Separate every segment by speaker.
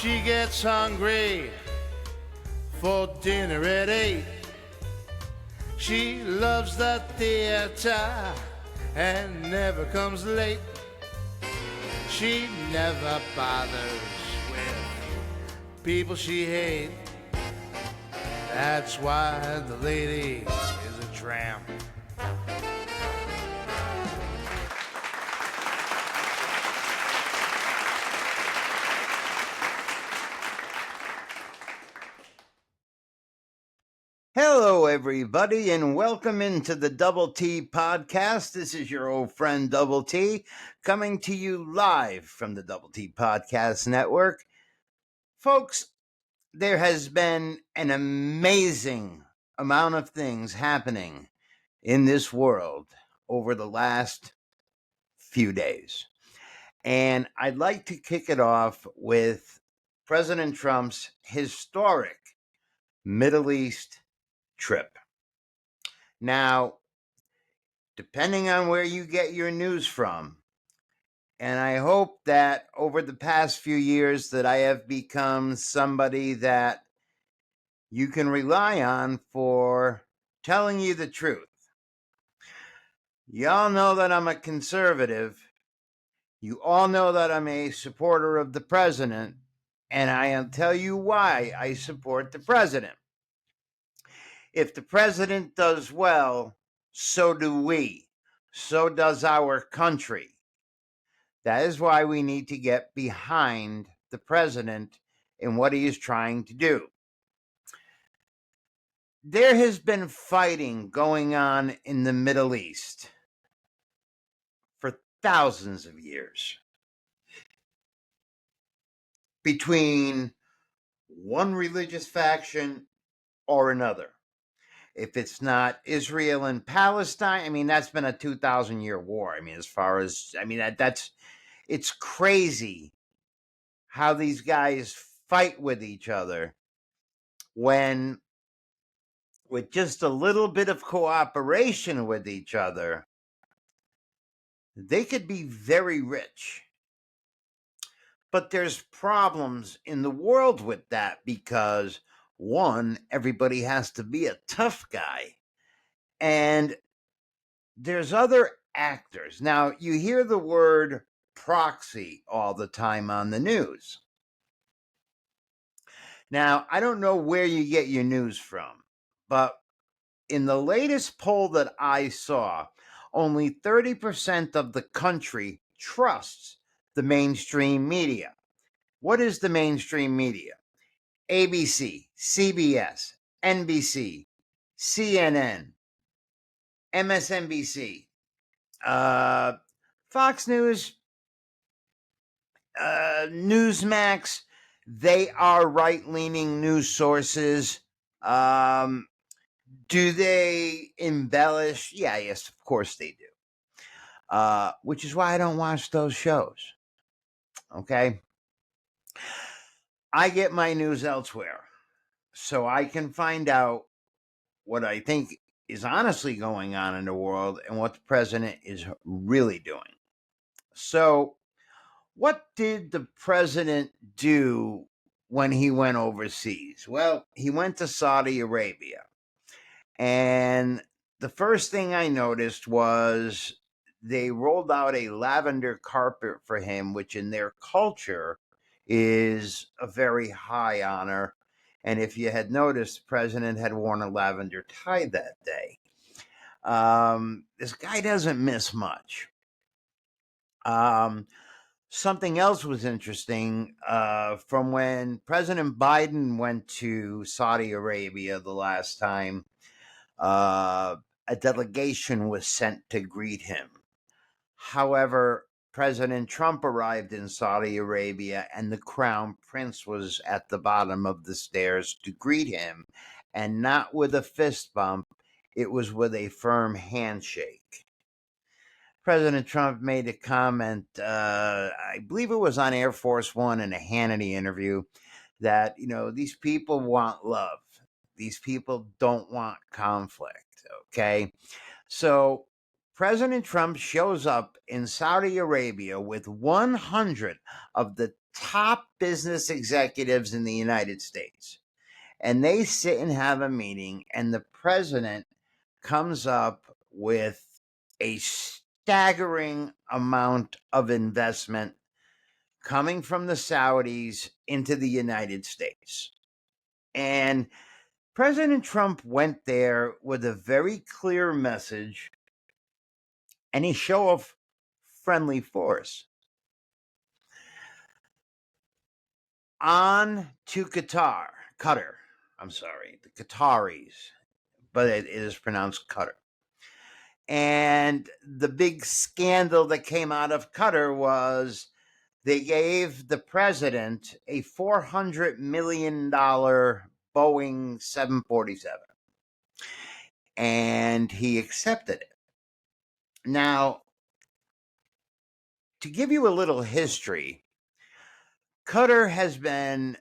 Speaker 1: She gets hungry for dinner at 8. She loves the theater and never comes late. She never bothers with people she hates. That's why the lady is a tramp.
Speaker 2: Hello, everybody, and welcome into the Double T podcast. This is your old friend Double T coming to you live from the Double T Podcast Network. Folks, there has been an amazing amount of things happening in this world over the last few days. And I'd like to kick it off with President Trump's historic Middle East trip. Now, depending on where you get your news from, and I hope that over the past few years that I have become somebody that you can rely on for telling you the truth. Y'all know that I'm a conservative. You all know that I'm a supporter of the president, and I'll tell you why I support the president. If the president does well, so do we. So does our country. That is why we need to get behind the president in what he is trying to do. There has been fighting going on in the Middle East for thousands of years between one religious faction or another. If it's not Israel and Palestine, I mean, that's been a 2,000-year war. I mean, it's crazy how these guys fight with each other when, with just a little bit of cooperation with each other, they could be very rich. But there's problems in the world with that because, one, everybody has to be a tough guy. And there's other actors. Now, you hear the word proxy all the time on the news. Now, I don't know where you get your news from, but in the latest poll that I saw, only 30% of the country trusts the mainstream media. What is the mainstream media? ABC, CBS, NBC, CNN, MSNBC, Fox News, Newsmax. They are right-leaning news sources. Do they embellish? Yes, of course they do. Which is why I don't watch those shows. Okay? I get my news elsewhere, so I can find out what I think is honestly going on in the world and what the president is really doing. So, what did the president do when he went overseas? Well, he went to Saudi Arabia. And the first thing I noticed was they rolled out a lavender carpet for him, which in their culture is a very high honor. And if you had noticed, the president had worn a lavender tie that day. This guy doesn't miss much. Something else was interesting from when President Biden went to Saudi Arabia the last time. A delegation was sent to greet him. However, President Trump arrived in Saudi Arabia and the crown prince was at the bottom of the stairs to greet him, and not with a fist bump, it was with a firm handshake. President Trump made a comment, I believe it was on Air Force One in a Hannity interview, that, these people want love. These people don't want conflict, okay? So President Trump shows up in Saudi Arabia with 100 of the top business executives in the United States. And they sit and have a meeting, and the president comes up with a staggering amount of investment coming from the Saudis into the United States. And President Trump went there with a very clear message and a show of friendly force. On to Qatar, the Qataris, but it is pronounced Qatar. And the big scandal that came out of Qatar was they gave the president a $400 million Boeing 747. And he accepted it. Now, to give you a little history, Qatar has been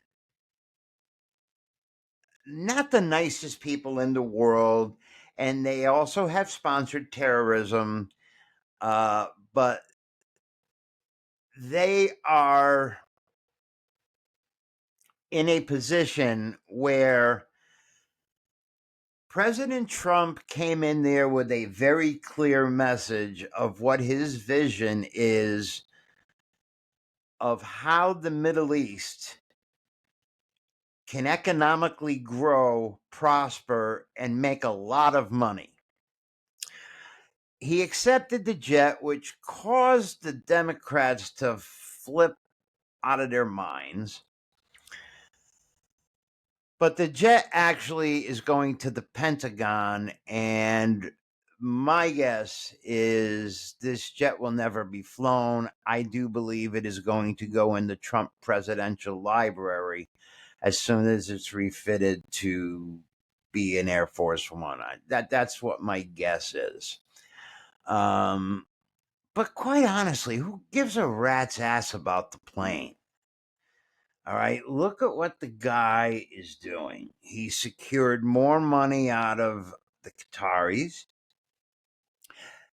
Speaker 2: not the nicest people in the world, and they also have sponsored terrorism, but they are in a position where President Trump came in there with a very clear message of what his vision is of how the Middle East can economically grow, prosper, and make a lot of money. He accepted the jet, which caused the Democrats to flip out of their minds. But the jet actually is going to the Pentagon, and my guess is this jet will never be flown. I do believe it is going to go in the Trump Presidential Library as soon as it's refitted to be an Air Force One. That's what my guess is. But quite honestly, who gives a rat's ass about the plane? All right, look at what the guy is doing. He secured more money out of the Qataris.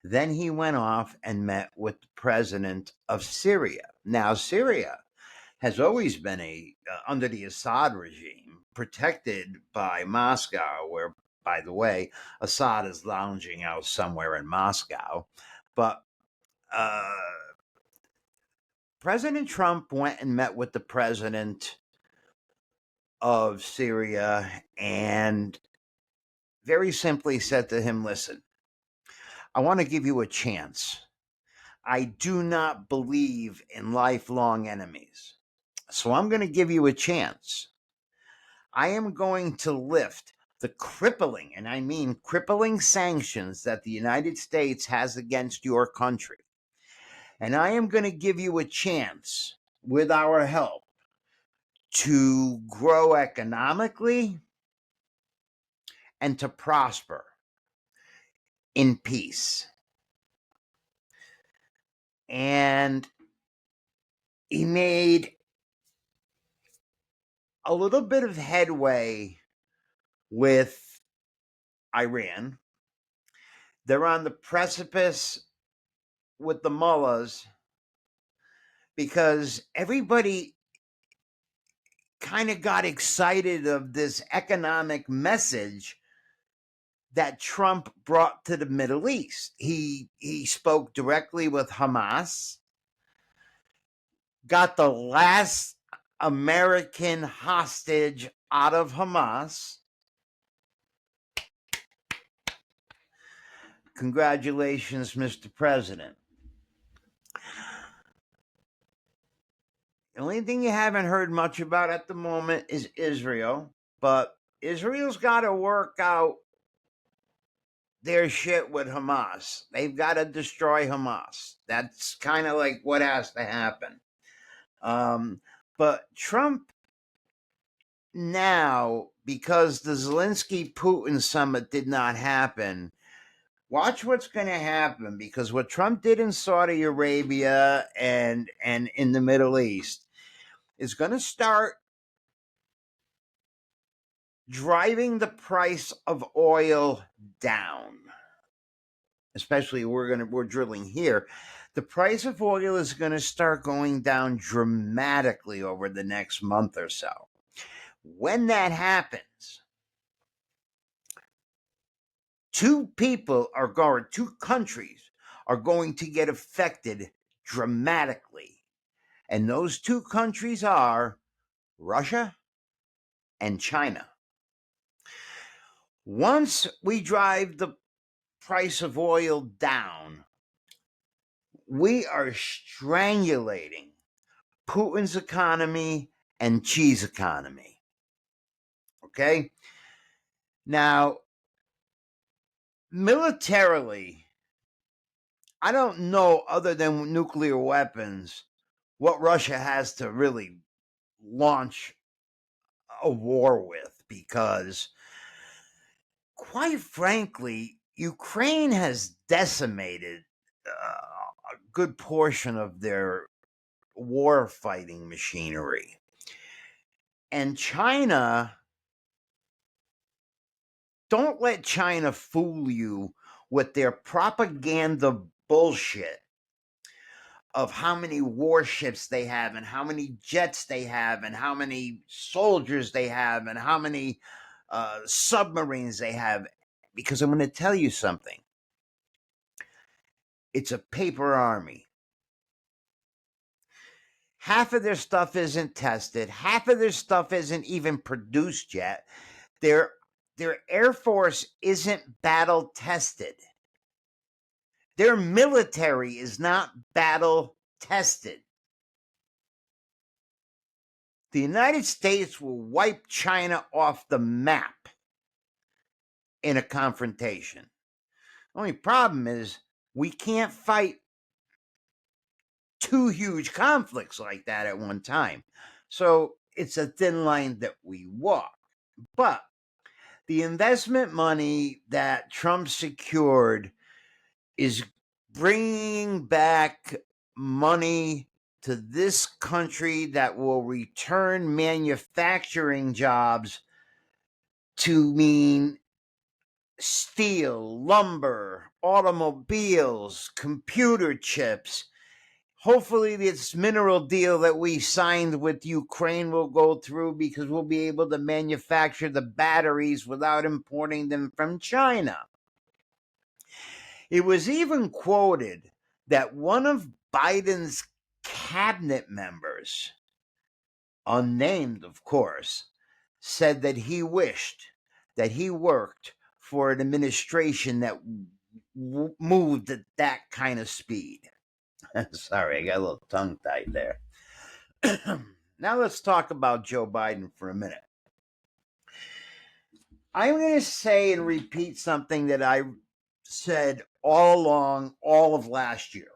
Speaker 2: Then he went off and met with the president of Syria. Now, Syria has always been under the Assad regime, protected by Moscow, where, by the way, Assad is lounging out somewhere in Moscow. But President Trump went and met with the president of Syria and very simply said to him, listen, I want to give you a chance. I do not believe in lifelong enemies. So I'm going to give you a chance. I am going to lift the crippling, and I mean crippling sanctions that the United States has against your country. And I am going to give you a chance with our help to grow economically and to prosper in peace. And he made a little bit of headway with Iran. They're on the precipice with the mullahs because everybody kind of got excited of this economic message that Trump brought to the Middle East. He spoke directly with Hamas, got the last American hostage out of Hamas. Congratulations, Mr. President. The only thing you haven't heard much about at the moment is Israel, but Israel's got to work out their shit with Hamas. They've got to destroy Hamas. That's kind of like what has to happen. But Trump now, because the Zelensky-Putin summit did not happen, watch what's going to happen, because what Trump did in Saudi Arabia and in the Middle East is going to start driving the price of oil down. especially we're drilling here, the price of oil is going to start going down dramatically over the next month or so. When that happens, two countries are going to get affected dramatically. And those two countries are Russia and China. Once we drive the price of oil down, we are strangulating Putin's economy and Xi's economy. Okay? Now, militarily, I don't know, other than nuclear weapons, what Russia has to really launch a war with, because, quite frankly, Ukraine has decimated a good portion of their war fighting machinery. And China, don't let China fool you with their propaganda bullshit of how many warships they have and how many jets they have and how many soldiers they have and how many submarines they have. Because I'm going to tell you something. It's a paper army. Half of their stuff isn't tested. Half of their stuff isn't even produced yet. Their Air Force isn't battle tested. Their military is not battle tested. The United States will wipe China off the map in a confrontation. Only problem is we can't fight two huge conflicts like that at one time. So it's a thin line that we walk. But the investment money that Trump secured is bringing back money to this country that will return manufacturing jobs to mean steel, lumber, automobiles, computer chips. Hopefully, this mineral deal that we signed with Ukraine will go through, because we'll be able to manufacture the batteries without importing them from China. It was even quoted that one of Biden's cabinet members, unnamed of course, said that he wished that he worked for an administration that moved at that kind of speed. Sorry, I got a little tongue-tied there. Now let's talk about Joe Biden for a minute. I'm going to say and repeat something that I said all along, all of last year.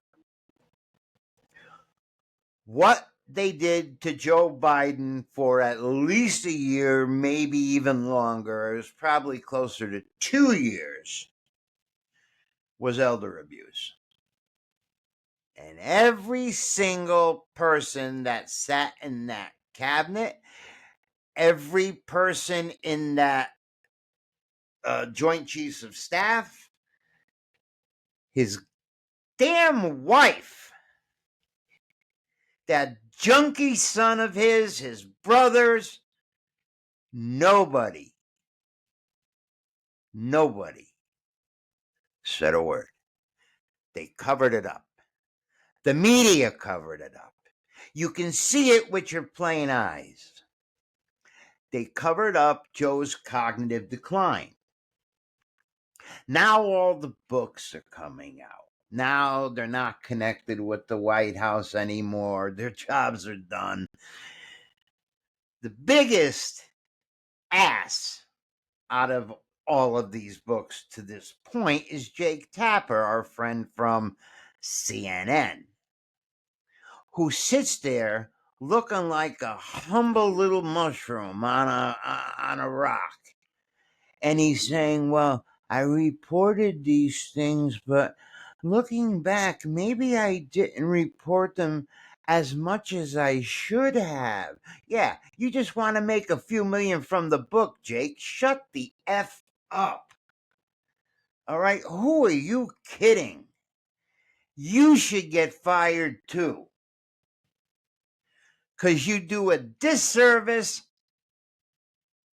Speaker 2: What they did to Joe Biden for at least a year, maybe even longer, it was probably closer to 2 years, was elder abuse. And every single person that sat in that cabinet, every person in that Joint Chiefs of Staff, his damn wife, that junkie son of his brothers, nobody said a word. They covered it up. The media covered it up. You can see it with your plain eyes. They covered up Joe's cognitive decline. Now all the books are coming out. Now they're not connected with the White House anymore. Their jobs are done. The biggest ass out of all of these books to this point is Jake Tapper, our friend from CNN, who sits there looking like a humble little mushroom on a rock. And he's saying, well, I reported these things, but looking back, maybe I didn't report them as much as I should have. Yeah, you just want to make a few million from the book, Jake. Shut the F up. All right, who are you kidding? You should get fired too. Because you do a disservice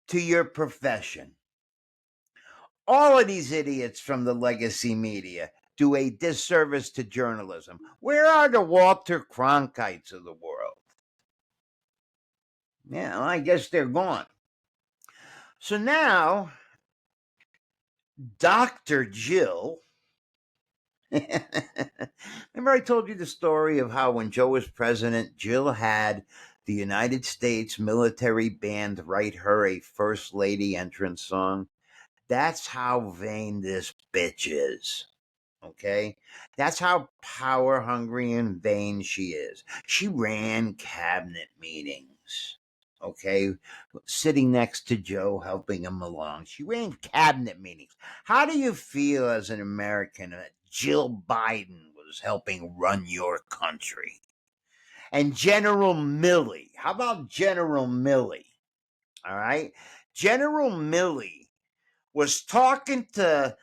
Speaker 2: to your profession. All of these idiots from the legacy media do a disservice to journalism. Where are the Walter Cronkites of the world? Yeah, well, I guess they're gone. So now, Dr. Jill. Remember, I told you the story of how when Joe was president, Jill had the United States military band write her a First Lady entrance song? That's how vain this bitch is. Okay? That's how power hungry and vain she is. She ran cabinet meetings. Okay? Sitting next to Joe, helping him along. She ran cabinet meetings. How do you feel as an American that Jill Biden was helping run your country? And General Milley. How about General Milley? All right? General Milley was talking to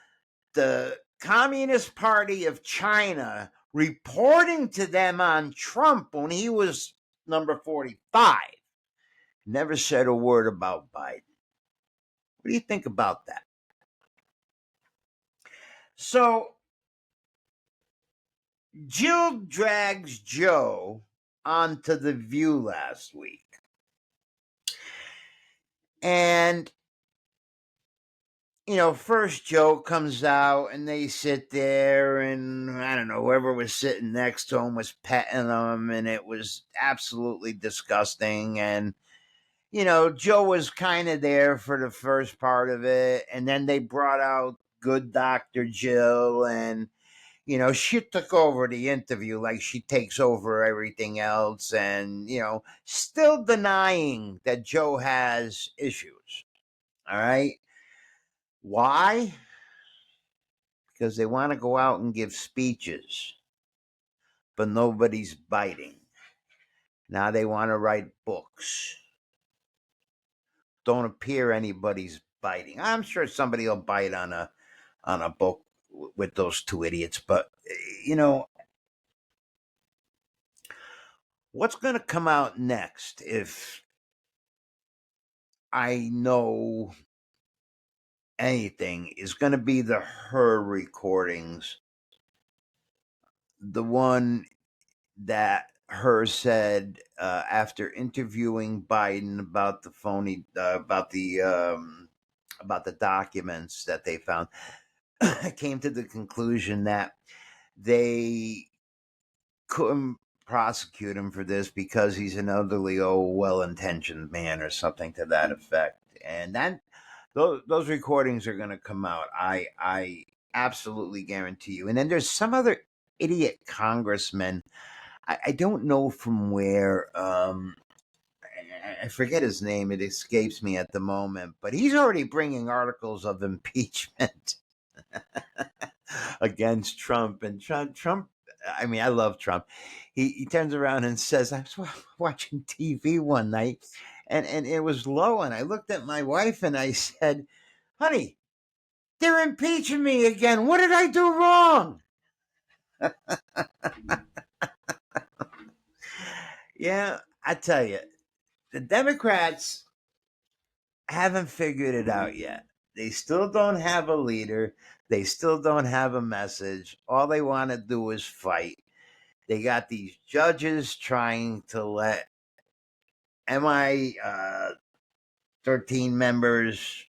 Speaker 2: the Communist Party of China, reporting to them on Trump when he was number 45. Never said a word about Biden. What do you think about that? So Jill drags Joe onto The View last week. And first Joe comes out and they sit there, and I don't know, whoever was sitting next to him was petting him, and it was absolutely disgusting. And, Joe was kind of there for the first part of it. And then they brought out good Dr. Jill, and, she took over the interview like she takes over everything else, and, still denying that Joe has issues. All right. Why? Because they want to go out and give speeches, but nobody's biting. Now they want to write books. Don't appear anybody's biting. I'm sure somebody will bite on a book with those two idiots, but what's going to come out next, if I know anything, is going to be her recordings. The one that her said after interviewing Biden about the phony about the documents that they found, came to the conclusion that they couldn't prosecute him for this because he's an elderly, well-intentioned man or something to that effect. And that those recordings are going to come out. I absolutely guarantee you. And then there's some other idiot congressman. I don't know from where. I forget his name. It escapes me at the moment. But he's already bringing articles of impeachment against Trump. And Trump, I mean, I love Trump. He turns around and says, I was watching TV one night, and it was low. And I looked at my wife and I said, honey, they're impeaching me again. What did I do wrong? Yeah, I tell you, the Democrats haven't figured it out yet. They still don't have a leader. They still don't have a message. All they want to do is fight. They got these judges trying to let MI 13 members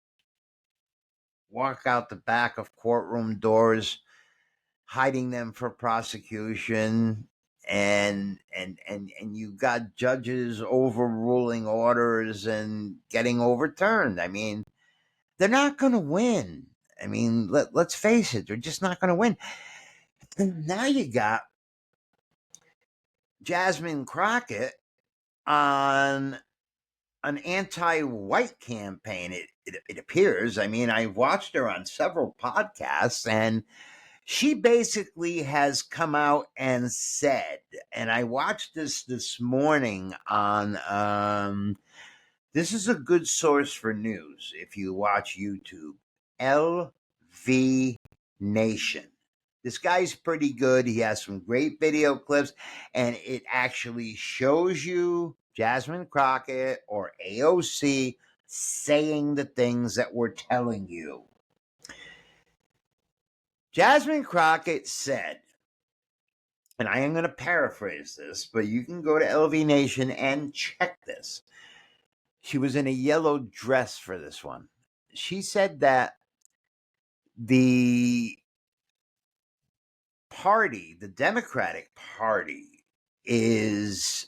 Speaker 2: walk out the back of courtroom doors, hiding them for prosecution. And you got judges overruling orders and getting overturned. I mean, they're not going to win. I mean, let's face it, they're just not going to win. And now you got Jasmine Crockett on an anti-white campaign. It appears. I mean, I watched her on several podcasts, and she basically has come out and said, and I watched this morning on this is a good source for news if you watch YouTube, LV Nation. This guy's pretty good. He has some great video clips, and it actually shows you Jasmine Crockett or AOC saying the things that we're telling you. Jasmine Crockett said, and I am going to paraphrase this, but you can go to LV Nation and check this. She was in a yellow dress for this one. She said that the party, the Democratic Party, is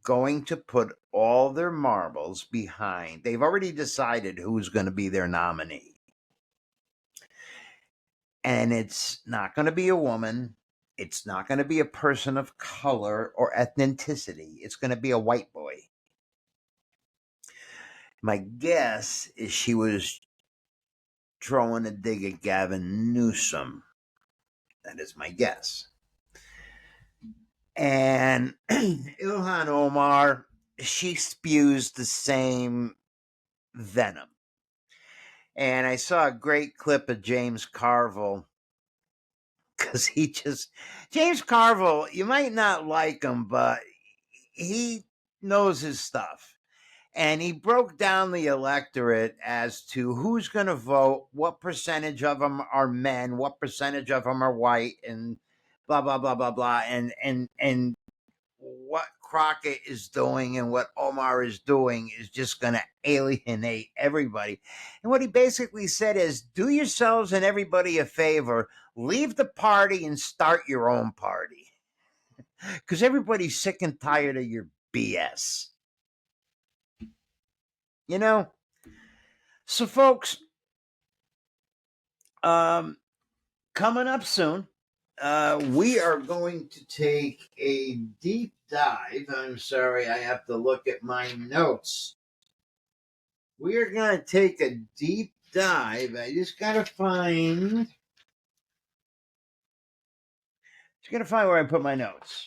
Speaker 2: going to put all their marbles behind. They've already decided who's going to be their nominee. And it's not going to be a woman. It's not going to be a person of color or ethnicity. It's going to be a white boy. My guess is she was throwing a dig at Gavin Newsom. That is my guess. And Ilhan Omar, she spews the same venom. And I saw a great clip of James Carville, because James Carville, you might not like him, but he knows his stuff. And he broke down the electorate as to who's going to vote, what percentage of them are men, what percentage of them are white, and blah, blah, blah, blah, blah. And what Crockett is doing and what Omar is doing is just going to alienate everybody. And what he basically said is, do yourselves and everybody a favor, leave the party and start your own party. Because everybody's sick and tired of your BS. You know? So, folks, coming up soon, we are going to take a deep dive. I'm sorry, I have to look at my notes. We are going to take a deep dive. I just got to find where I put my notes.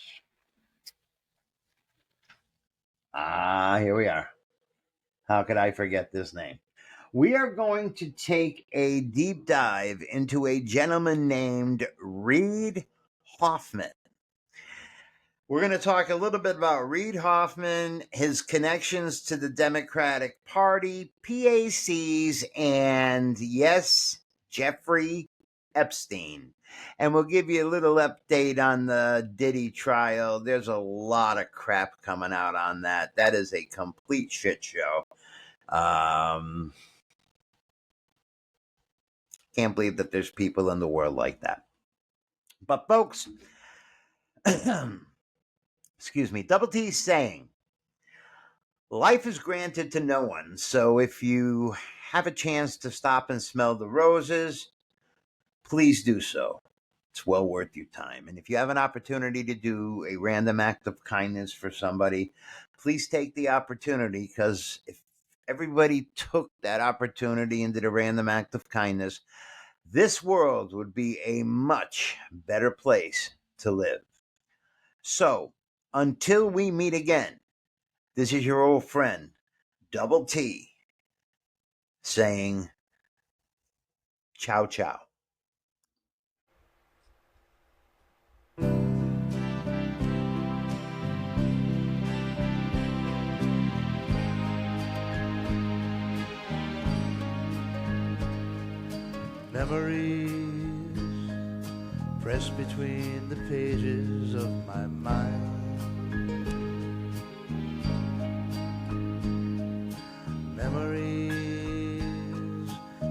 Speaker 2: Here we are. How could I forget this name? We are going to take a deep dive into a gentleman named Reid Hoffman. We're going to talk a little bit about Reid Hoffman, his connections to the Democratic Party, PACs, and yes, Jeffrey Epstein. And we'll give you a little update on the Diddy trial. There's a lot of crap coming out on that. That is a complete shit show. Can't believe that there's people in the world like that. But folks, excuse me, Double T's saying, life is granted to no one. So if you have a chance to stop and smell the roses, please do so. It's well worth your time. And if you have an opportunity to do a random act of kindness for somebody, please take the opportunity, because if everybody took that opportunity and did a random act of kindness, this world would be a much better place to live. So, until we meet again, this is your old friend, Double T, saying ciao, ciao.
Speaker 1: Memories pressed between the pages of my mind. Memories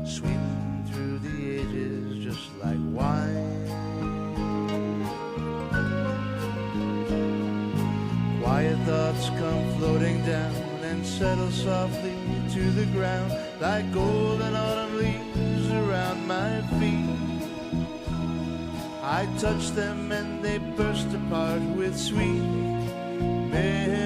Speaker 1: sweeping through the ages just like wine. Quiet thoughts come floating down and settle softly to the ground like golden autumn leaves around my feet. I touch them and they burst apart with sweet memories.